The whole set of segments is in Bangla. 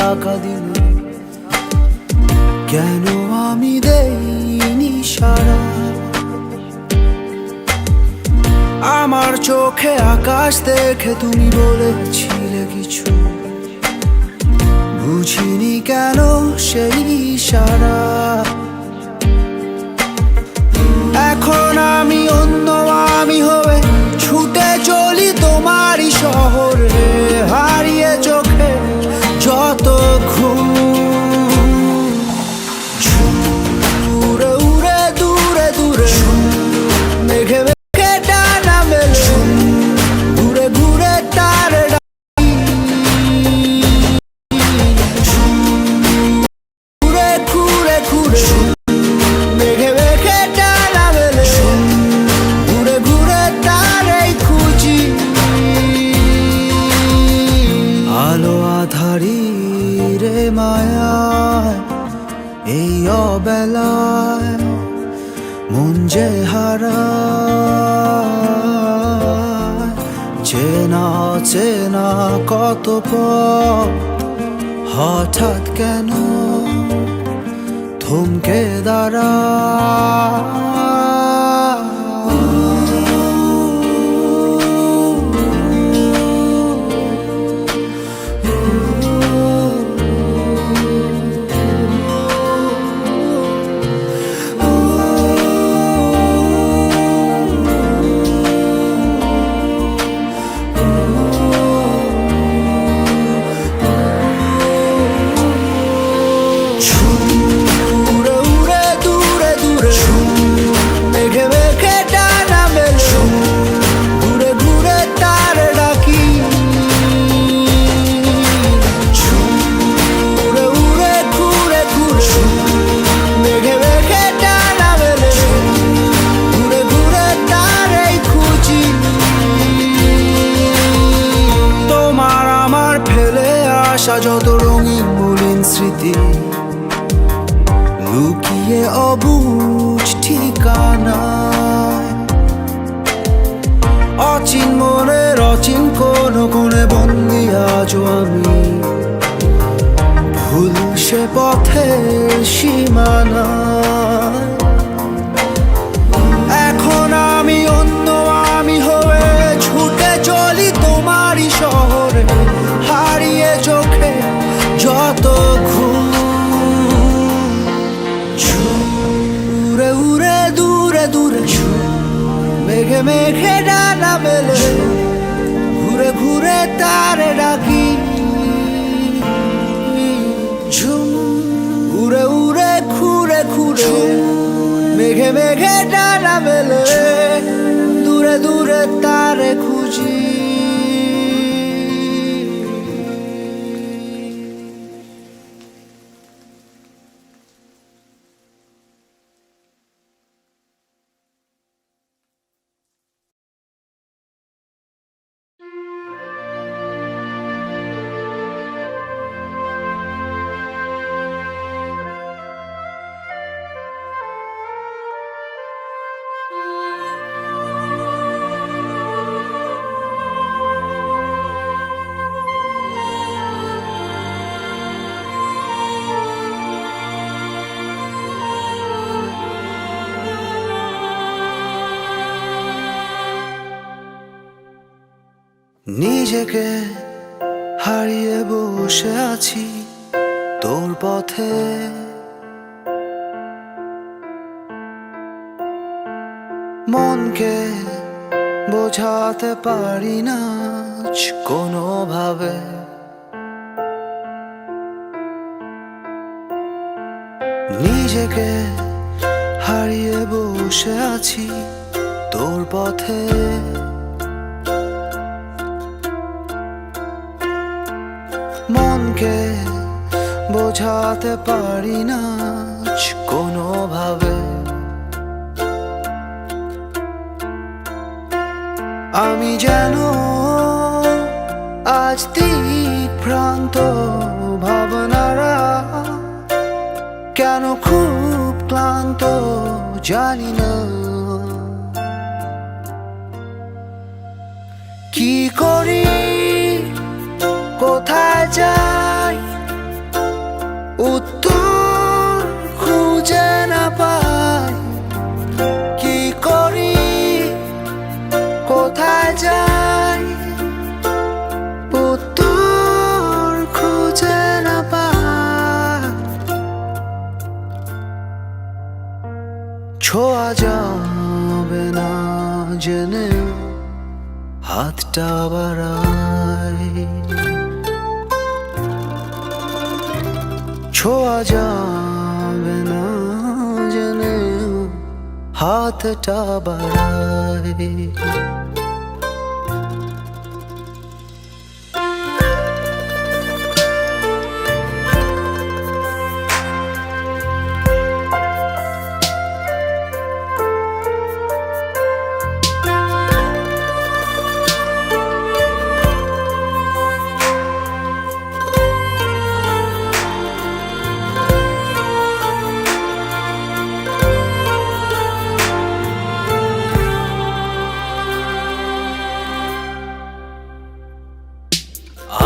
টাকা দিলে কেন আমি দেইনি সাড়া? আমার চোখে আকাশ দেখে তুমি বলেছিলে কিছু, বুঝিনি কেন সেই ইশারা। এখন আমি অন্য আমি হয়ে ছুটে চলি তোমারই শহরে, হারিয়ে চোখে যত ঘুম। উড়ে উড়ে দূরে দূরে মেঘে মেঘে ডানা মেলে, ঘুরে ঘুরে তার ঘুরে ঘুরে ঘুরে মেঘে মেঘে ডানা মেলে, ঘুরে ঘুরে তারাই খুঁজি। আলো আধারি রে মায়ায় এই অবেলায় মন যে হারায়, চেনা চেনা কত পথ হঠাৎ কেন থমকে দাঁড়ায়। যত রঙিন মলিন স্মৃতি লুকিয়ে অবুঝ ঠিকানায়, অচিন মনের অচিন কোন কোণে বন্দি আজও আমি, ভুল সে পথের সীমানায়। এখন আমি অন্য আমি হয়ে ছুটে চলি তোমারই শহরে, হারিয়ে চোখে যত ঘুম। উড়ে উড়ে দূরে দূরে মেঘে মেঘে ডানা মেলে, ঘুরে ঘুরে তারে ডাকি। ঝুম উড়ে উড়ে ঘুরে ঘুরে মেঘে মেঘে ডানা মেলে, দূরে দূরে তারে খুঁজি। নিজেকে হারিয়ে বসে আছি তোর পথে, মনকে বোঝাতে পারি না কোনোভাবে। নিজেকে হারিয়ে বসে আছি তোর পথে, মনকে বোঝাতে পারি না কোনোভাবে। আমি যেন আজ দিকভ্রান্ত, ভাবনারা কেন খুব ক্লান্ত জানি না। কি করি কোথায় যাই উত্তর খুঁজে না পাই, কি করি কোথায় যাই, উত্তর খুঁজে না পাই। ছোঁয়া যাবে না জেনে হাতটা বাড়াই, ছোঁয়া যাবে না জেনে হাতটা বাড়াই।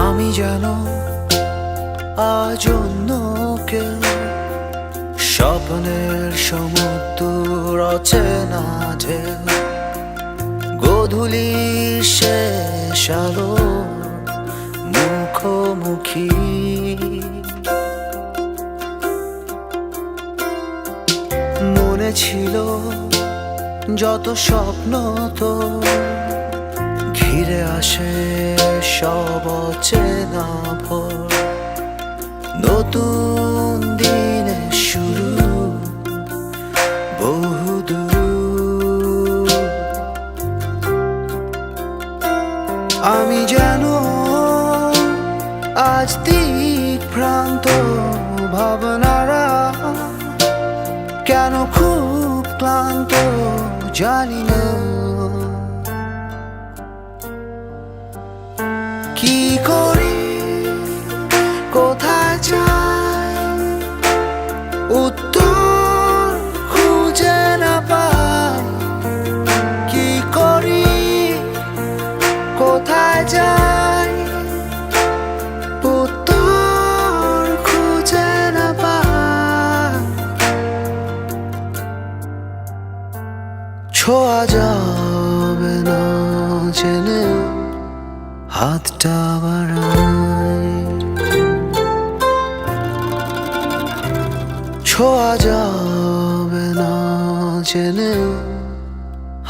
আমি যেন আজ অন্য কেউ, স্বপ্নের সমুদ্র অচেনা ঢেউ, গোধূলি শেষ আলো মুখোমুখি। মনে ছিল যত স্বপ্ন তো ঘিরে আসে সব অচেনা ভোর, নতুন দিনের শুরু বহুদূর। আমি যেন আজ দিকভ্রান্ত, ভাবনারা কেন খুব ক্লান্ত জানি না, কি করি কোথায় যাই, উত্তর খুঁজে না পাই, কি করি কোথায় যাই, উত্তর খুঁজে না পাই। ছোঁয়া যাবে না জেনে হাতটা বাড়াই, ছোঁয়া যাবে না জেনে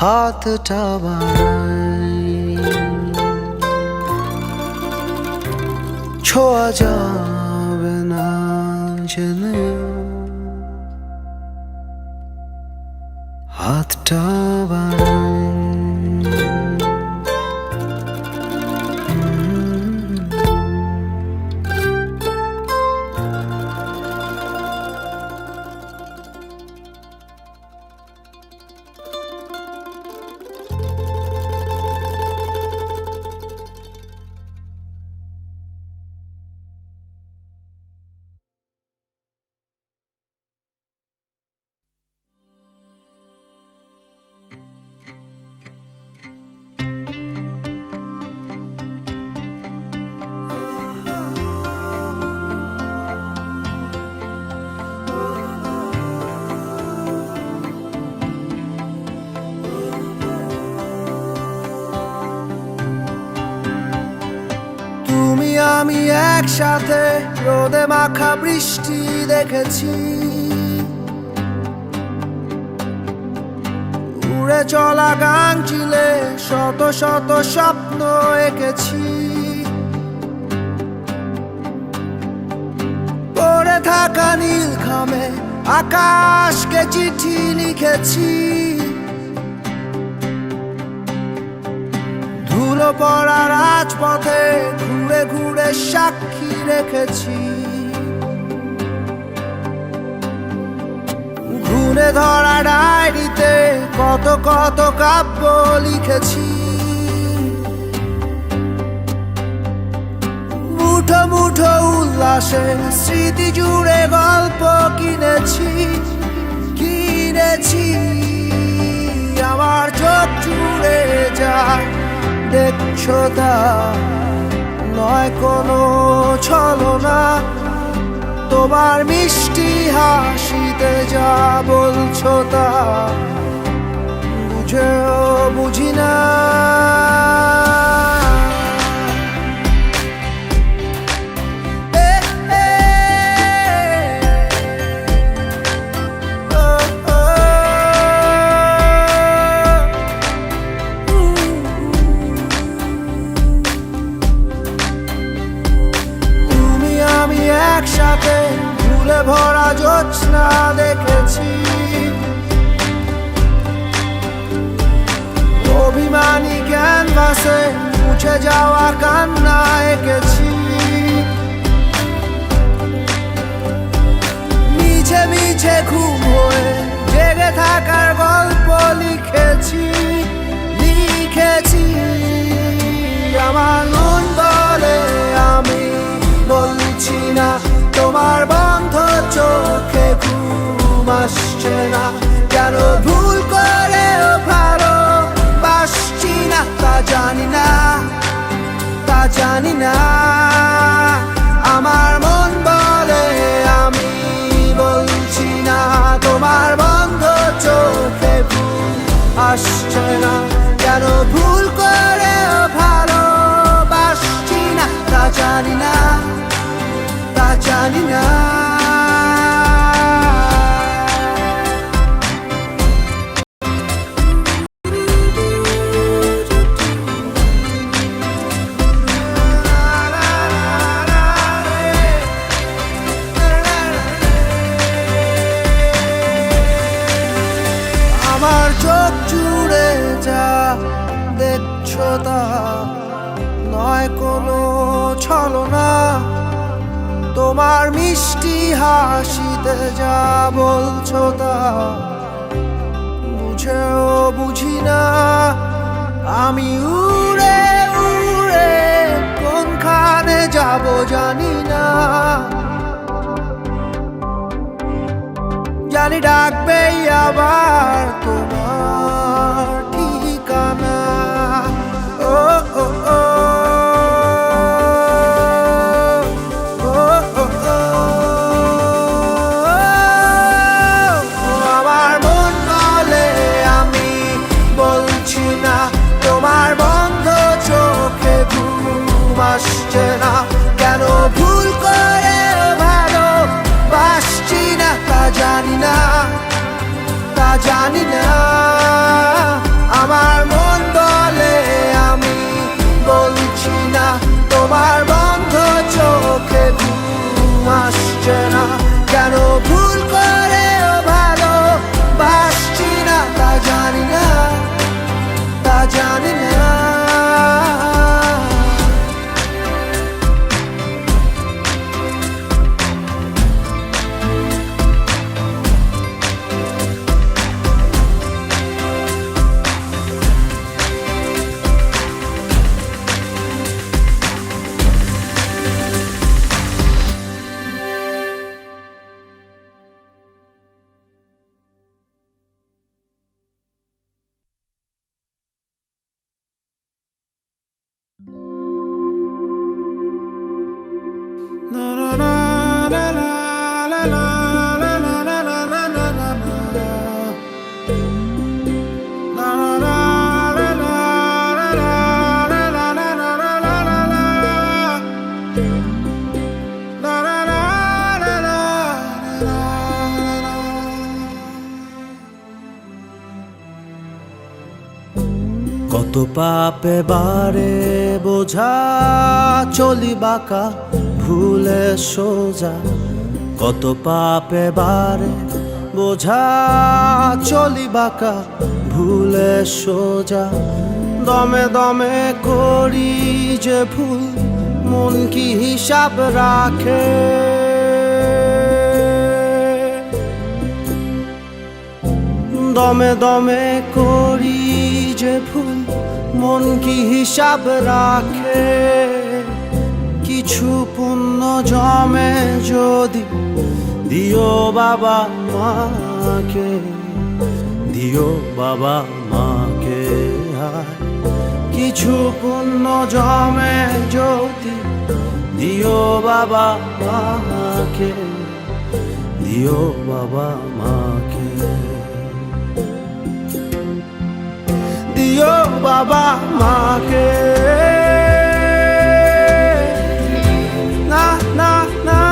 হাতটা বাড়াই, ছোঁয়া যাবে না জেনে হাতটা বাড়াই। আমি একসাথে রোদে মাখা বৃষ্টি দেখেছি, উড়ে চলা গান চিলে শত শত স্বপ্ন এঁকেছি, পড়ে থাকা নীল খামে আকাশকে চিঠি লিখেছি, ধুলো পড়া রাজপথে ঘুরে ঘুরে সাক্ষী রেখেছি, ঘুরে ধরা ডায়েরিতে কত কত কাব্য লিখেছি, মুঠো মুঠো উল্লাসে স্মৃতি জুড়ে গল্প কিনেছি, কিনেছি আমার চোখ জুড়ে যায় দেখছো তা নয় কোনো ছলনা, তোমার মিষ্টি হাসিতে যা বলছো তা বুঝেও বুঝি না। একসাথে ফুলে ভরা জোছনা দেখেছি, অভিমানী ক্যানভাসে মুছে যাওয়া কান্না এঁকেছি, মিছে মিছে ঘুম হয়ে জেগে থাকার গল্প লিখেছি। আমার মন বলে আমি বলছি না, তোমার বন্ধ চোখে ঘুম আসছে না, কেন ভুল করে ভালোবাসছি না তা জানি না, তা জানি না। আমার মন বলে আমি বলছি না, তোমার বন্ধ চোখে ঘুম আসছে না, কেন ভুল করে ভালোবাসছি না তা জানি না, তা জানি না। আমার চোখ জুড়ে যা দেখছো তা নয় কোনো ছলনা, তোমার মিষ্টি হাসিতে যা বলছো তা বুঝেও বুঝি না। আমি উড়ে উড়ে কোনখানে যাব জানি না, জানি ডাকবেই আবার তোমার ঠিকানা। ও ও ও আমার মন বলে আমি বলছি না, তোমার বন্ধ চোখে ঘুম আসছে না, কেন ভুল করে ভালোবাসছি না তা জানি না, তা জানি না। আমার মন বলে আমি বলছি না, তোমার বন্ধ চোখে ঘুম আসছে না, কেন ভুল করে ভালোবাসছি না তা জানি না, তা জানি না। কত পাপে বারে বোঝা চলি বাঁকা ভুলে সোজা, কত পাপে বারে বোঝা চলি বাঁকা ভুলে সোজা, দমে দমে করি যে ভুল মন কি হিসাব রাখে, দমে দমে করি যে ভুল মন কি হিসাব রাখে। কিছু পুণ্য জমে যদি দিও বাবা মাকে, দিও বাবা মাকে, কিছু পুণ্য জমে যদি দিও বাবা মাকে। দিও বাবা মাকে, দিও বাবা মাকে। না না না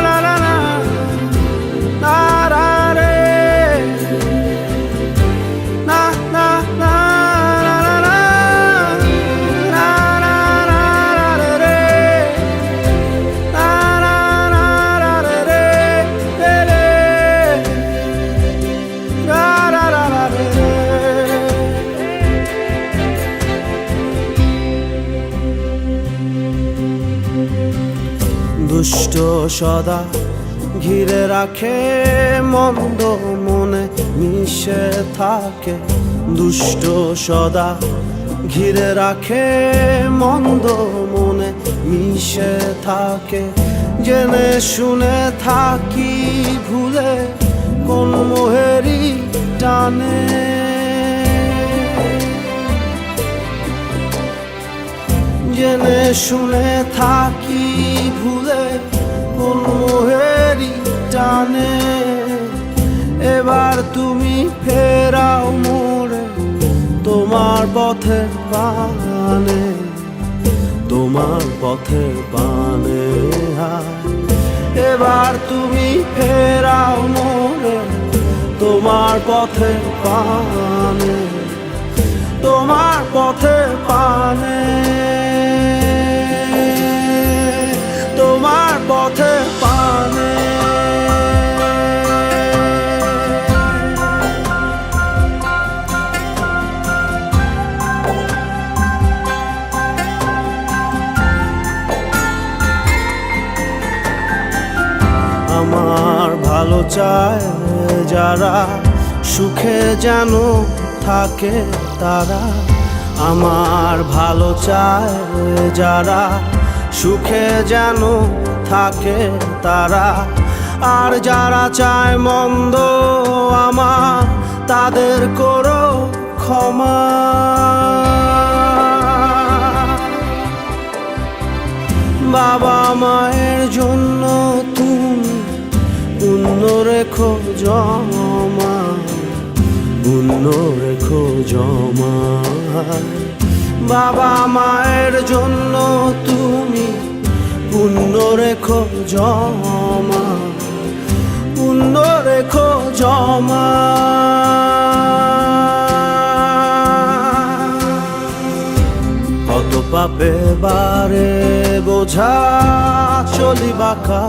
না না না না না রে, না না না না না না না না রে, না না না রে রে রে না না না রে। দুষ্ট সদা ঘিরে রাখে, মন্দ মনে মিশে থাকে। দুষ্ট সদা ঘিরে রাখে, মন্দ মনে মিশে থাকে। জেনে শুনে থাকি ভুলে কোন মোহেরই টানে। জেনে শুনে থাকি ভুলে কোন মোহেরই টানে। এবার তুমি ফেরাও মোরে তোমার পথের পানে, তোমার পথের পানে। এবার তুমি ফেরাও মোরে তোমার পথের পানে, তোমার পথের পানে, তোমার পথের পানে। আমার ভালো চায় যারা, সুখে যেন থাকে তারা। আমার ভালো চায় যারা, সুখে যেন থাকে তারা। আর যারা চায় মন্দ আমার, তাদের করো ক্ষমা। বাবা মায়ের জন্য তুমি পুণ্য রেখো জমা, পুণ্য রেখো জমা। বাবা মায়ের জন্য তুমি পুণ্য রেখো জমা, পুণ্য রেখো জমা। কত পাপে বারে বোঝা, চলি বাঁকা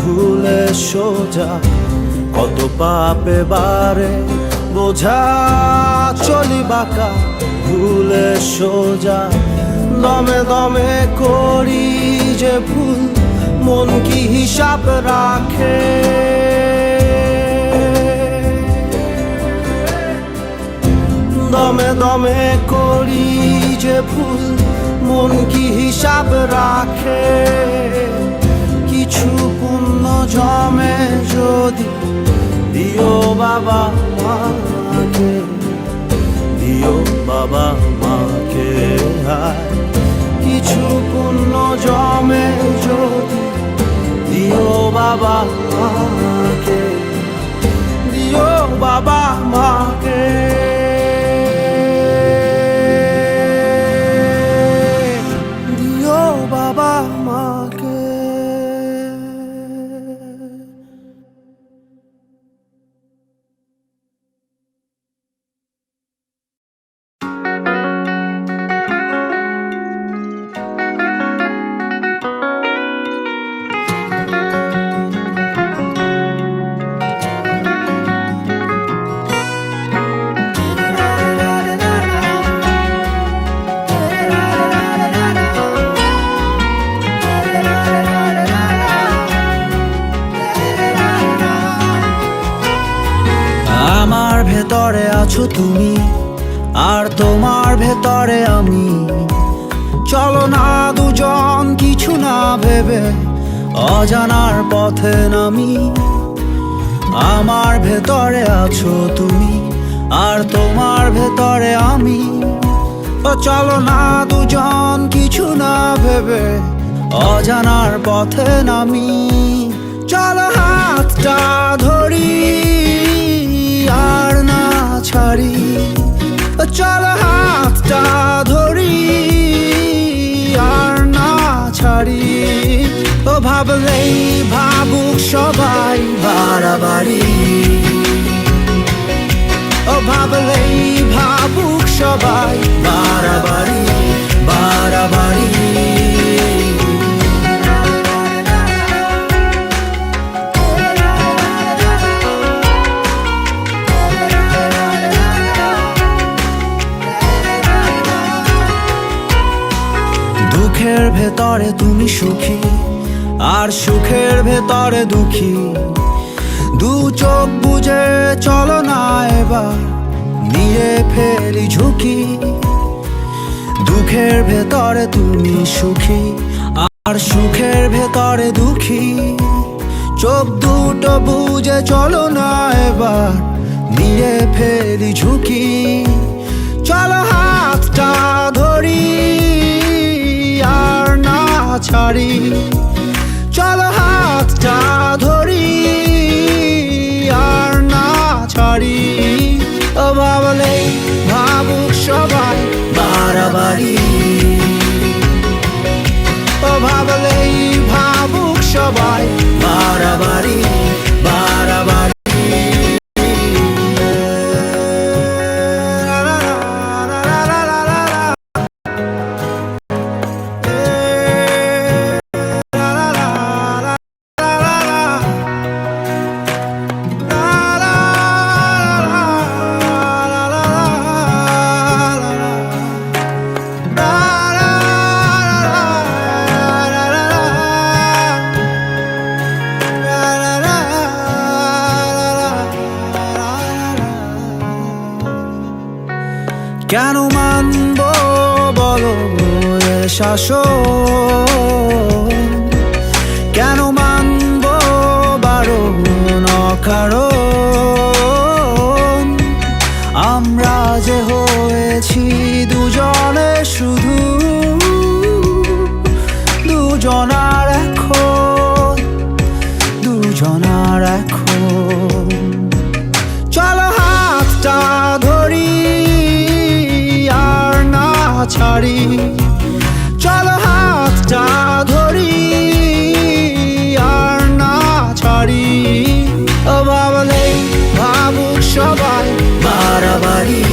ভুলে সোজা। কত পাপে বারে বোঝা, চলি বাঁকা ভুলে সোজা। দমে দমে করি যে ভুল, মন কি হিসাব রাখে। দমে দমে করি যে ভুল, মন কি হিসাব রাখে। কিছু পুণ্য জমে যদি, দিও বাবা মাকে, দিও বাবা মাকে। কিছু পুণ্য জমে যদি, দিও বাবা মাকে, দিও বাবা মাকে। দিও বাবা মাকে। আমার ভেতরে আছো তুমি, আর তোমার ভেতরে আমি। চলো না দুজন কিছু না ভেবে অজানার পথে নামি। আমার ভেতরে আছো তুমি, আর তোমার ভেতরে আমি। ও চলো না দুজন কিছু না ভেবে অজানার পথে নামি। চলো হাতটা ধরি আর না ছাড়ি, চলো হাতটা ধরি আর না ছাড়ি। ও ভাবলেই ভাবুক সবাই বাড়াবাড়ি, ও ভাবলেই ভাবুক সবাই বাড়াবাড়ি বাড়াবাড়ি। দুঃখের ভেতরে তুমি সুখী আর সুখের ভেতরে দুঃখী, দু চোখ বুঝে চলো না এবার নিয়ে ফেলি ঝুঁকি। দুঃখের ভেতরে তুমি সুখী আর সুখের ভেতরে দুঃখী, চোখ দুটো বুঝে চলো না এবার নিয়ে ফেলি ঝুঁকি। চলো হাতটা ধরি আর না ছাড়ি, চলো হাতটা ধরি আর না ছাড়ি। ও ভাবলেই ভাবুক সবাই বাড়াবাড়ি, ও ভাবলেই ভাবুক সবাই বাড়াবাড়ি বাড়াবাড়ি। কেন মানব বলো এ শাসন, কেন মানব বারণ অকারণ। আমরা যে হয়েছি দুজনে শুধু, দুজনার এখন, দুজনার এখন। চলো হাতটা ধরি আর না ছাড়ি, চলো হাতটা ধরি আর না ছাড়ি। ও ভাবলেই ভাবুক সবাই বাড়াবাড়ি,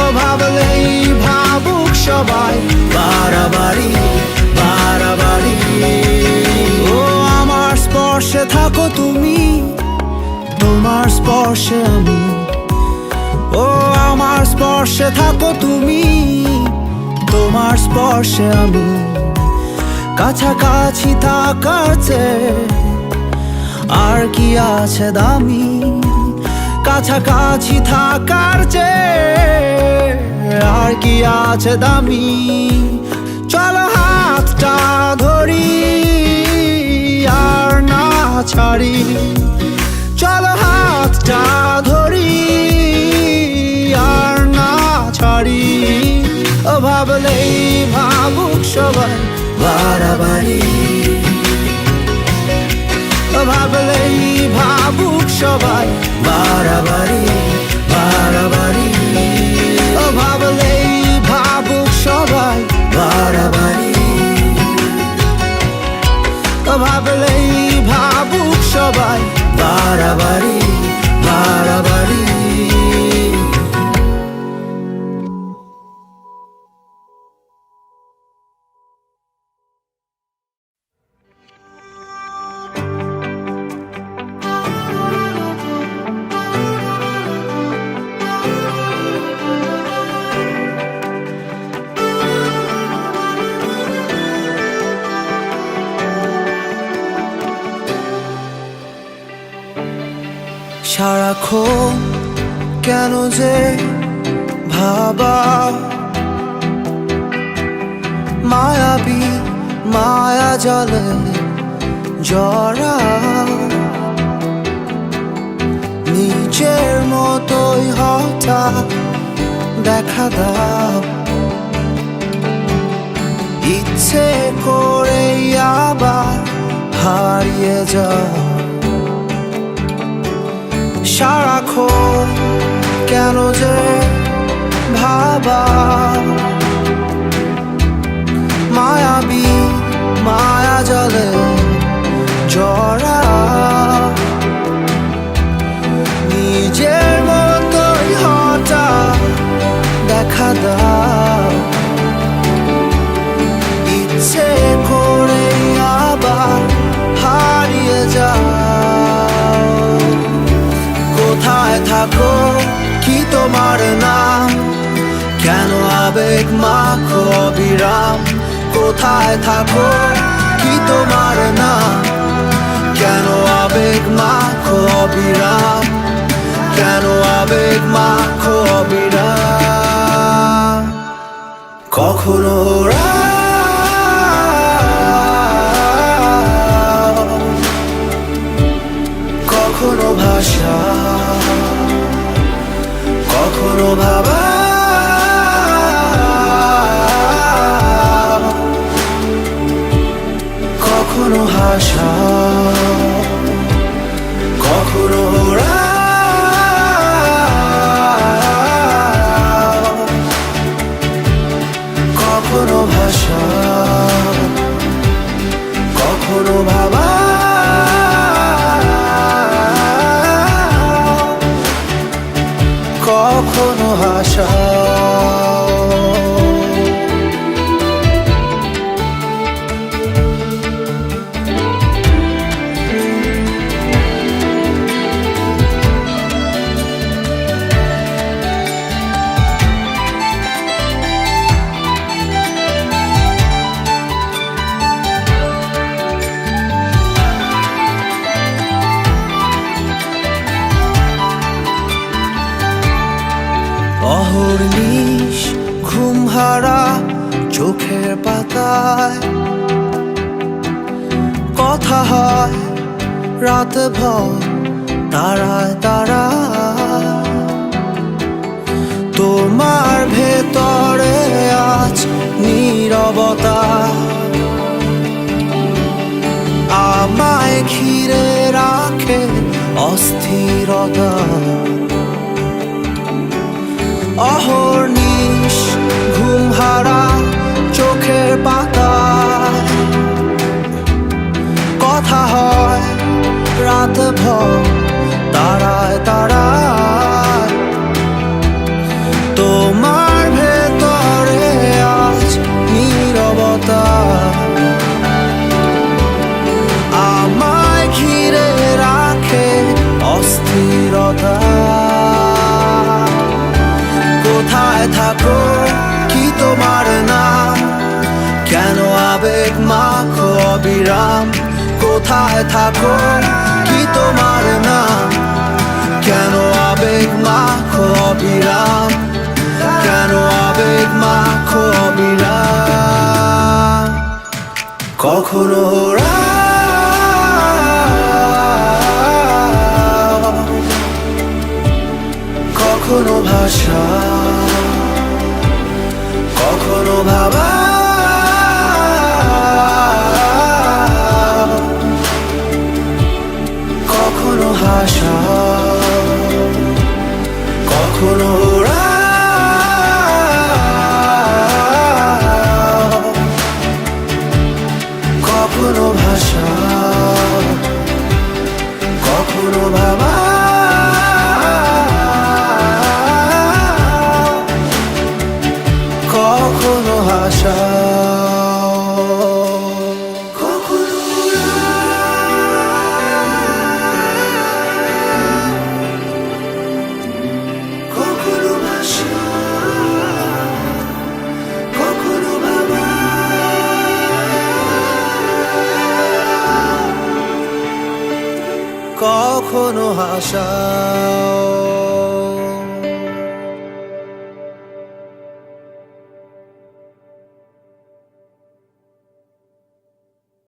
ও ভাবলেই ভাবুক সবাই বাড়াবাড়ি বাড়াবাড়ি। ও আমার স্পর্শে থাকো তুমি, তোমার স্পর্শে আমি, ও আমার স্পর্শে থাকো তুমি, তোমার স্পর্শে আমি। কাছাকাছি থাকার চেয়ে আর কি আছে দামি, কাছাকাছি থাকার চেয়ে আর কি আছে দামি। চলো হাতটা ধরি আর না ছাড়ি, চলো হাতটা ধরি আর না ছাড়ি। ও ভাবলেই ভাবুক সবাই বাড়াবাড়ি, ও ভাবলেই ভাবুক সবাই বাড়াবাড়ি বাড়াবাড়ি। ও ভাবলেই ভাবুক সবাই বাড়াবাড়ি, ও ভাবলেই ভাবুক সবাই বাড়াবাড়ি বাড়াবাড়ি। সারাক্ষণ কেন যে ভাবা, মায়াবী মায়া জলে জরা, নিজের মতোই হঠাৎ দেখা দাও। ইচ্ছে করে আবার হারিয়ে যায়। সারাক্ষণ কেন যে ভাবা মায়াবী মায়া জলে জড়া, নিজের মতোই হঠাৎ দেখা দাও, ইচ্ছে করে আবার হারিয়ে যাও। কোথায় থাকো কি তোমার নাম, কেন আবেগ মাখো অবিরাম। কোথায় থাকো কি তোমার নাম, কেন আবেগ মাখো অবিরাম, কেন আবেগ মাখো অবিরাম। কখনো কখনো ভাষা, কখনো ভাবা, কখনো হাসা, কখনো কখনো ভাষা, কখনো ভাবা, কখনো হাসা। অহর্নিশ ঘুমহারা চোখের পাতায় কথা হয় রাত ভর তারায় তারায়। তোমার ভেতরে আজ নীরবতা, আমায় ঘিরে রাখে অস্থিরতা। অহর্নিশ ঘুমহারা চোখের পাতায় কথা হয় রাত ভর তারায় তারায়। তোমার ভেতরে আজ নীরবতা, আমায় ঘিরে রাখে অস্থিরতা। কোথায় থাকো কি তোমার নাম, কেন আবেগ মাখো অবিরাম। কোথায় থাকো কি তোমার নাম, কেন আবেগ মাখো অবিরাম, কেন আবেগ মাখো অবিরাম। কখনো কখনো ভাষা, কখনো ভাবা, কখনো হাসা, কখনো কখনো ভাষা, কখনো ভাবা, কখনো হাসা, কখনো ভাষা, কখনো ভাবা, কখনো হাসা।